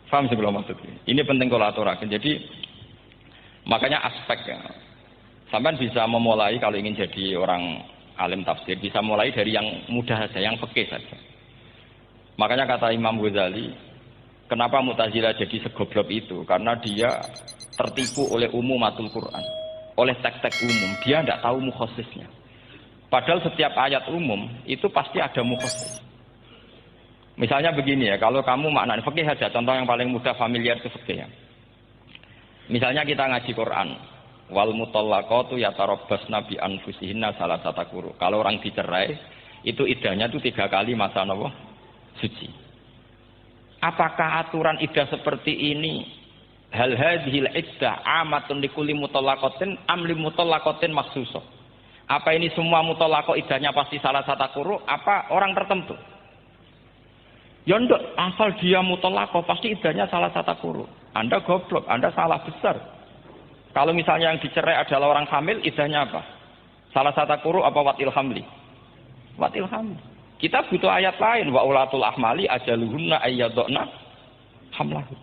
Paham sih belum maksudnya? Ini penting kalau aturakan. Jadi makanya aspek ya. Sampai bisa memulai kalau ingin jadi orang alim tafsir, bisa mulai dari yang mudah saja, yang fikih saja. Makanya kata Imam Ghazali, kenapa Mu'tazilah jadi segoblok itu? Karena dia tertipu oleh umumatul Quran, oleh teks-teks umum. Dia tidak tahu mukhasisnya. Padahal setiap ayat umum itu pasti ada mukhasis. Misalnya begini ya, kalau kamu maknanya fikih saja, contoh yang paling mudah familiar itu fikih ya. Misalnya kita ngaji Quran, wal mutallaqatu yatarabbasna bi anfusihinna salasata quru. Kalau orang dicerai, itu iddahnya itu 3 kali masa napa? Suci. Apakah aturan iddah seperti ini hal hadhil iddah amatun likulli mutallaqatin am li mutallaqatin makhsusah? Apa ini semua mutallaqah iddahnya pasti salasata quru apa orang tertentu? Ya enggak, asal dia mutallaqah pasti iddahnya salasata quru. Anda goblok, Anda salah besar. Kalau misalnya yang dicerai adalah orang hamil, iddahnya apa? Salasata quru apa watil hamli? Watil hamli. Kita butuh ayat lain, wa ulatul ahmali ajaluhunna ayyadna hamlahu.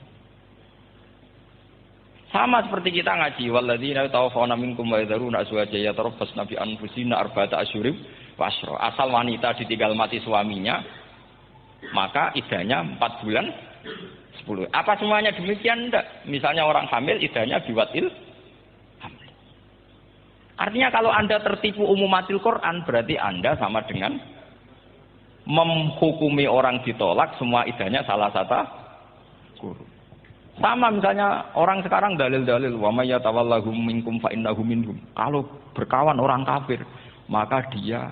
Sama seperti kita ngaji, walladzina tawaffawna minkum wa yadharuna azwajan yatarabbasna bi anfusina arba'ata asyhurin wa asyra. Asal wanita ditinggal mati suaminya, maka iddahnya 4 bulan 10. Apa semuanya demikian? Enggak. Misalnya orang hamil iddahnya biwatil hamil. Artinya kalau Anda tertipu umumatil Quran, berarti Anda sama dengan menghukumi orang ditolak semua iddahnya salah satu guru. Sama misalnya orang sekarang dalil-dalil wa may yatawallahum minkum fa innahu minhum. Kalau berkawan orang kafir, maka dia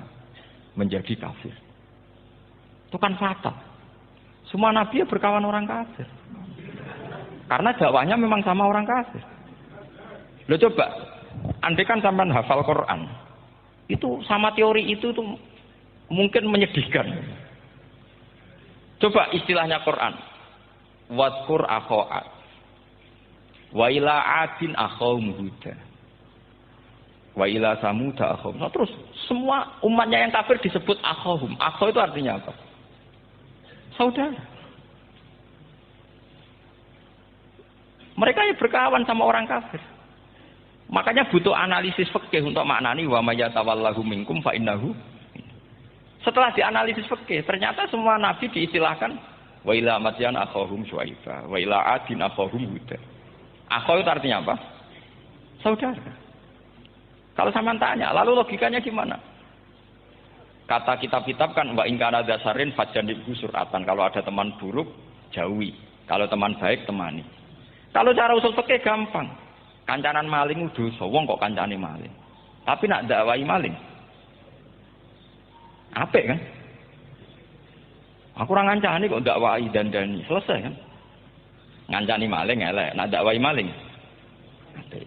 menjadi kafir. Itu kan fatal. Semua nabi berkawan orang kafir. Karena dakwahnya memang sama orang kafir. Loh coba, andai kan sampean hafal Quran, itu sama teori itu tuh mungkin menyedihkan. Coba istilahnya Quran. Wadkur akho'at. Wa ila adin akhawum huda. Wa ila samuda akhawum. Nah, terus semua umatnya yang kafir disebut akhawum. Akhaw itu artinya apa? Saudara. Mereka yang berkawan sama orang kafir. Makanya butuh analisis fikih untuk maknani wa may yatawallahu minkum fa innahu. Setelah dianalisis fikih, ternyata semua nabi diistilahkan wa ila madyan akhahum syuaiba, wa ila adin akhahum huda. Akhaw itu artinya apa? Saudara. Kalau sama tanya, lalu logikanya gimana? Kata kitab-kitab kan wa in kana dasarin fajanibhu suratan. Kalau ada teman buruk, jauhi. Kalau teman baik, temani. Kalau cara usul fikih gampang. Kancanan maling dosa, wong kok kancane maling. Tapi nak dakwai maling. Apik kan? Aku ora ngancani kok dakwai dandani, selesai kan? Ngancani maling elek, nak dakwai maling. Apik.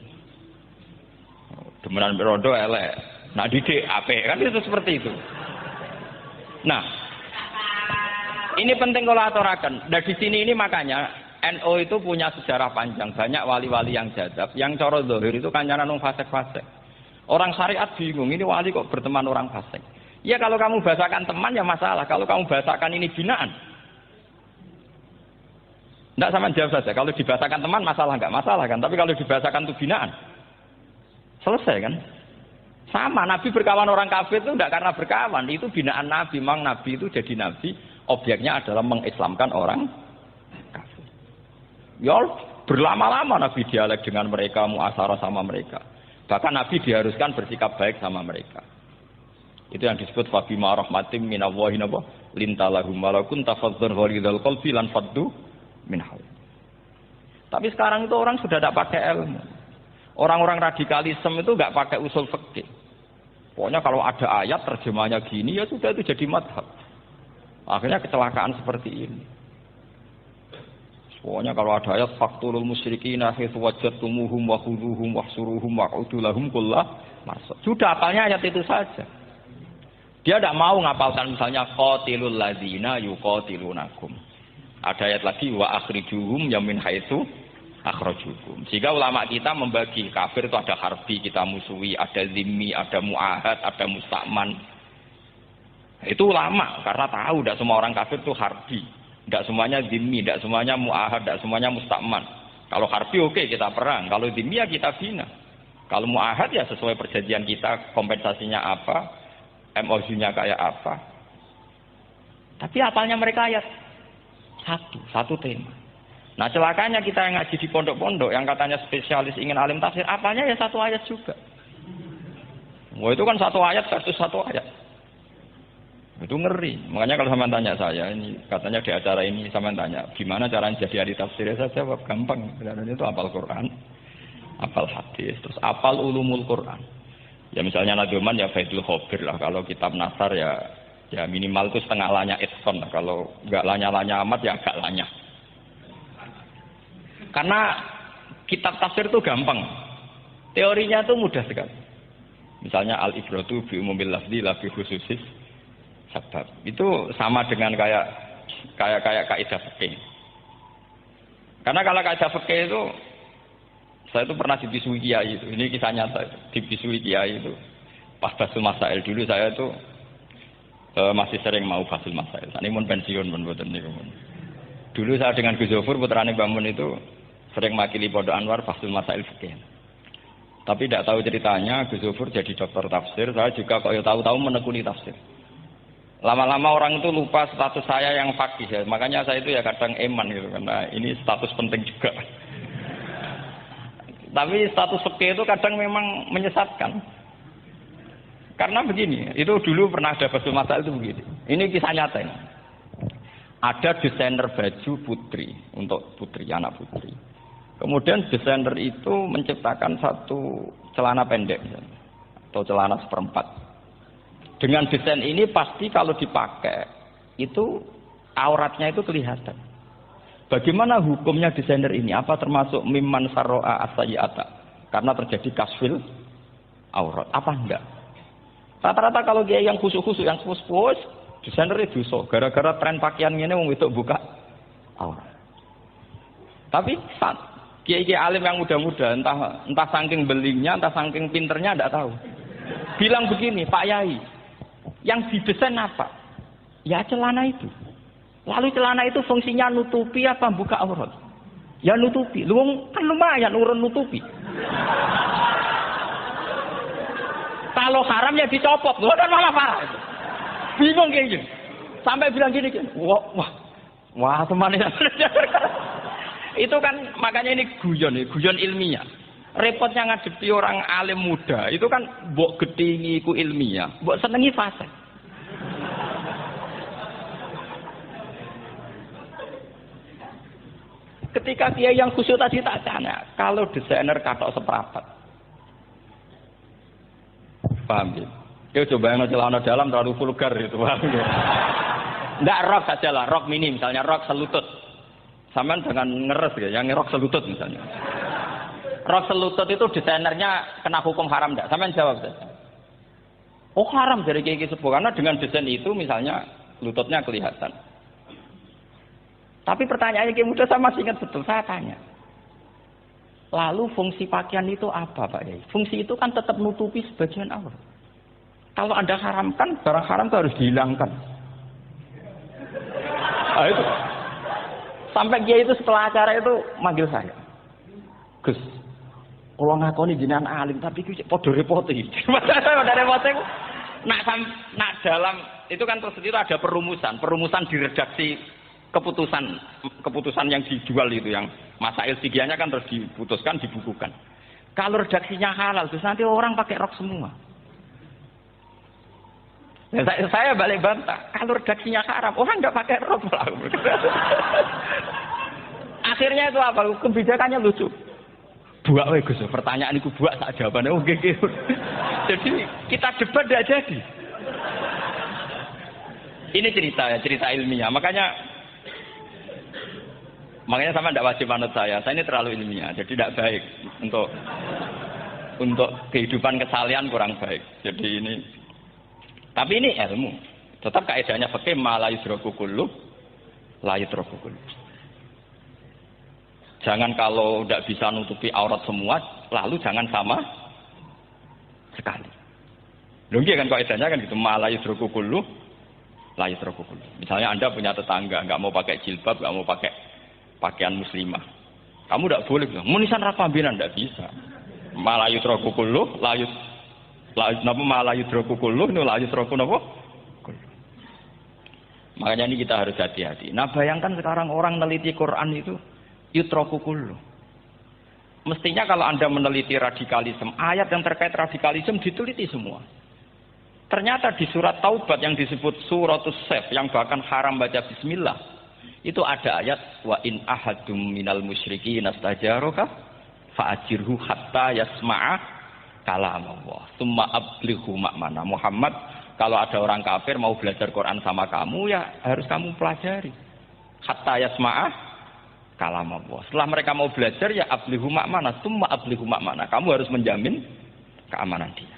Demenan rondo elek, nak didik apik kan itu seperti itu. Nah, ini penting kalau aturaken. Nah di sini ini makanya NU itu punya sejarah panjang, banyak wali-wali yang jadab, yang cara zahir itu kancanan wong fasik-fasik. Orang syariat bingung, ini wali kok berteman orang fasik. Ya kalau kamu bahasakan teman ya masalah, kalau kamu bahasakan ini binaan. Enggak sama jawab saja, kalau dibahasakan teman masalah enggak masalah kan, tapi kalau dibahasakan itu binaan. Selesai kan? Sama, Nabi berkawan orang kafir itu enggak karena berkawan, itu binaan Nabi. Memang Nabi itu jadi Nabi, objeknya adalah mengislamkan orang kafir. Ya berlama-lama Nabi dialek dengan mereka, muasyarah sama mereka. Bahkan Nabi diharuskan bersikap baik sama mereka. Itu yang disebut fabima rahmatim minallahi lintalahum walakun tafadzur ghalidhal qalbi lan faddu min haul. Tapi sekarang itu orang sudah tidak pakai ilmu. Orang-orang radikalisme itu enggak pakai usul fikih. Pokoknya kalau ada ayat terjemahnya gini ya sudah itu jadi madhab. Akhirnya kecelakaan seperti ini. Pokoknya kalau ada ayat faqtulul musyrikina haitsu wajadtumuhum wa khudhuhum wahsuruhum wa'udu lahum kullah marsad. Sudah apalnya ayat itu saja. Dia tidak mau ngapalkan misalnya qatilul ladzina yuqatilunakum. Ada ayat lagi wa akhrijuhum yamin haitsu akhrajukum. Sehingga ulama kita membagi kafir itu ada harbi, kita musuhi, ada zimmi, ada muahad, ada musta'man. Itu ulama karena tahu tidak semua orang kafir itu harbi. Tidak semuanya dhimmi, tidak semuanya mu'ahad, tidak semuanya musta'man. Kalau harbi oke, kita perang, kalau dhimmi ya kita bina. Kalau mu'ahad ya sesuai perjanjian kita, kompensasinya apa, MOU-nya kayak apa. Tapi apalnya mereka ayat satu tema. Nah celakanya kita yang ngaji di pondok-pondok yang katanya spesialis ingin alim tafsir, apalnya ya satu ayat juga. Wah itu kan satu ayat versus satu ayat. Itu ngeri. Makanya kalau sama tanya saya, ini katanya di acara ini sama tanya, gimana caranya jadi ahli tafsir? Saya jawab gampang. Sebenarnya itu hafal Quran, hafal hadis, terus hafal ulumul Quran. Ya misalnya Nadoman ya Faidul Khobir lah. Kalau kitab Nasar ya minimal itu setengah lanya itqon lah. Kalau nggak lanya-lanya amat ya agak lanya. Karena kitab tafsir itu gampang. Teorinya itu mudah sekali. Misalnya al-ibratu bi umumil lafzi la bi khususis sebab. Itu sama dengan kayak kaidah fikih. Karena kalau kaidah fikih itu saya itu pernah dibisui kiai itu. Ini kisah nyata itu. Dibisui kiai itu. Pas Basul Masail dulu saya itu masih sering mau Basul Masail. Ini pun pensiun pun boten niku. Dulu saya dengan Gus Zofur putrane Mbah Mun itu sering makili Pondok Anwar Basul Masail fikih. Tapi tidak tahu ceritanya Gus Zofur jadi dokter tafsir, saya juga kok ya tahu-tahu menekuni tafsir. Lama-lama orang itu lupa status saya yang fakih ya. Makanya saya itu ya kadang eman gitu karena ini status penting juga. Tapi status fikih itu kadang memang menyesatkan. Karena begini, itu dulu pernah ada Basul Masail itu begini. Ini kisah nyata ini. Ada desainer baju putri untuk putri, anak putri. Kemudian desainer itu menciptakan satu celana pendek misalnya, atau celana seperempat. Dengan desain ini pasti kalau dipakai itu auratnya itu kelihatan. Bagaimana hukumnya desainer ini? Apa termasuk mimman sarro'a as-sayyi'ata? Karena terjadi kasfil aurat. Apa enggak? Rata-rata kalau dia yang khusus-khusus, yang spus-spus, desainer itu dosa. Gara-gara tren pakaian ini wong wedok buka aurat. Tapi kiai-kiai alim yang muda-muda, entah saking belingnya, entah saking pinternya, tidak tahu. Bilang begini, Pak Yai, yang didesain apa? Ya celana itu. Lalu celana itu fungsinya nutupi apa buka aurat? Ya nutupi. Lu kan lumayan urun nutupi. Kalau haram ya dicopot, lu kan malah parah. Bingung kayak gini. Sampai bilang gini, wah teman-teman. Itu kan makanya ini guyon ilmiah. Repotnya ngadepi orang alim muda, itu kan mbok gedhingi ku ilmiah, mbok senengi fase. Ketika kiai yang khusyuk tadi tak tanya, kalau desainer katok seperapat. Paham ya? Ya coba yang celana dalam terlalu vulgar itu, paham ya? Enggak rok saja lah, rok mini misalnya rok selutut. Sampean jangan ngeres ya, yang rok selutut misalnya. Rok selutut itu desainernya kena hukum haram enggak? Sampean jawab saja. Oh haram dari kiai sepuh karena dengan desain itu misalnya lututnya kelihatan. Tapi pertanyaannya kiai muda saya masih ingat betul, saya tanya. Lalu fungsi pakaian itu apa Pak Yai? Fungsi itu kan tetap nutupi sebagian aurat. Kalau Anda haramkan, barang haram itu harus dihilangkan. Nah, itu. Sampai dia itu setelah acara itu manggil saya. Gus, kalau ngakoni jenengan alim tapi itu podo repoti. Podo repoti itu nak dalam itu kan terus itu ada perumusan di redaksi keputusan yang dijual itu yang masail fiqhiyahnya kan terus diputuskan dibukukan. Kalau redaksinya halal terus nanti orang pakai rok semua. Ya, saya balik bantah, kalau redaksinya haram, orang nggak pakai rok. Akhirnya itu apa? Kebijakannya lucu. Buak weh Gus, pertanyaan itu buak tak jawabannya oke. Jadi kita debat tidak jadi. Ini cerita ilmiah. Makanya sama tidak wajib manut saya. Saya ini terlalu ilmiah, jadi tidak baik untuk kehidupan kesalian kurang baik. Jadi ini. Tapi ini ilmu. Tetap kaidahnya fikih la yudraku kullu la yudraku kullu. Jangan kalau tidak bisa nutupi aurat semua, lalu jangan sama sekali. Lho nggih kan kaidahnya kan gitu la yudraku kullu la yutraku kullu. Misalnya Anda punya tetangga nggak mau pakai jilbab, nggak mau pakai pakaian muslimah. Kamu tidak boleh bilang, munisan rapambinan tidak bisa. Ma la yutraku kullu, ma la yutraku kullu, la yutraku napa? Makanya ini kita harus hati-hati. Nah bayangkan sekarang orang meneliti Quran itu yutraku kullu. Mestinya kalau Anda meneliti radikalisme, ayat yang terkait radikalisme diteliti semua. Ternyata di surat Taubat yang disebut suratus Saif yang bahkan haram baca bismillah, itu ada ayat wa in ahadum minal musyrikin astajaraka fa'ajirhu hatta yasma'a kalam Allah. Tsumma ablighu ma'mana. Muhammad, kalau ada orang kafir mau belajar Quran sama kamu, ya harus kamu pelajari. Hatta yasma'a kalam Allah. Setelah mereka mau belajar, ya ablighu ma'mana. Tsumma ablighu ma'mana. Kamu harus menjamin keamanan dia.